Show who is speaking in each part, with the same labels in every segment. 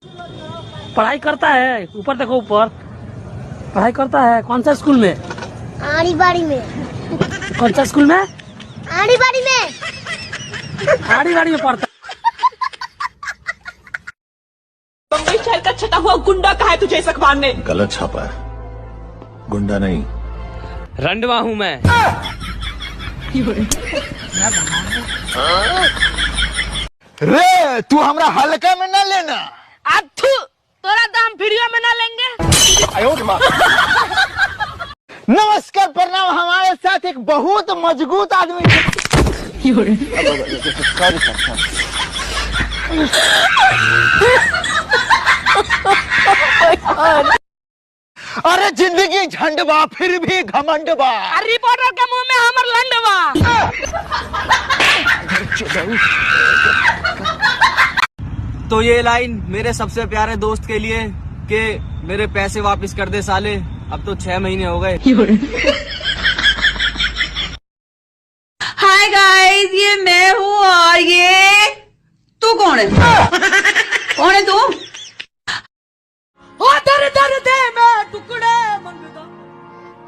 Speaker 1: पढ़ाई करता है, ऊपर देखो ऊपर, पढ़ाई करता है। कौन सा स्कूल में?
Speaker 2: आड़ी बाड़ी में।
Speaker 1: कौन सा स्कूल में?
Speaker 2: आड़ी बाड़ी में।
Speaker 1: आड़ी बाड़ी में पढ़ता।
Speaker 3: बम्बई शहर का छटा हुआ गुंडा कहा है तुझे इस अखबार ने?
Speaker 4: गलत छापा है, गुंडा नहीं।
Speaker 5: रंडवा हूँ मैं।
Speaker 6: रे तू हमरा हल्का में ना लेना।
Speaker 1: अथु, तोरा दाम वीडियो में ना लेंगे।
Speaker 6: नमस्कार प्रणाम, हमारे साथ एक बहुत मजबूत आदमी। अरे जिंदगी झंडवा फिर भी घमंडवा।
Speaker 1: रिपोर्टर के मुंह में हमर लंडवा।
Speaker 5: तो ये लाइन मेरे सबसे प्यारे दोस्त के लिए कि मेरे पैसे वापस कर दे साले, अब तो 6 महीने हो गए।
Speaker 3: हाय गाइस, ये मैं हूँ और ये तू कौन है? कौन है तू?
Speaker 1: ओ दर दर दे मैं टुकड़े मंगदा,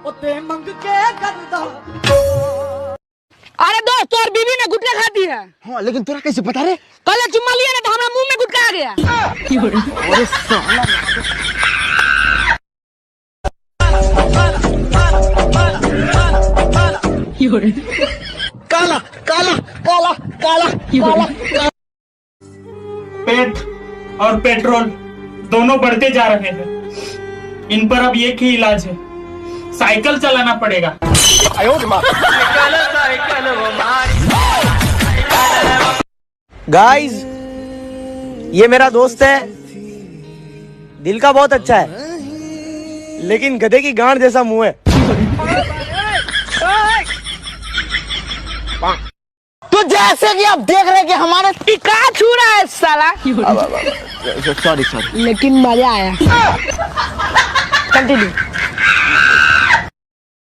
Speaker 1: ओ ते मंग के करदा। अरे दोस्त, तोर बीवी ने गुटखा खा दी है।
Speaker 6: हाँ लेकिन तोरा कैसे पता रे?
Speaker 1: कल चुम्मा लिया ना तो हमारा मुंह में गुटखा आ गया।
Speaker 6: अरे साला। काला काला काला काला काला।
Speaker 7: पेट और पेट्रोल दोनों बढ़ते जा रहे हैं। इन पर अब एक ही इलाज है, साइकिल चलाना पड़ेगा।
Speaker 5: गाइस, ये मेरा दोस्त है, दिल का बहुत अच्छा है, लेकिन गधे की गांड जैसा मुंह है।
Speaker 6: तो जैसे कि आप देख रहे हैं कि हमारा
Speaker 1: टिका छू रहा है साला।
Speaker 6: सॉरी
Speaker 1: लेकिन मजा आया। कंटिन्यू।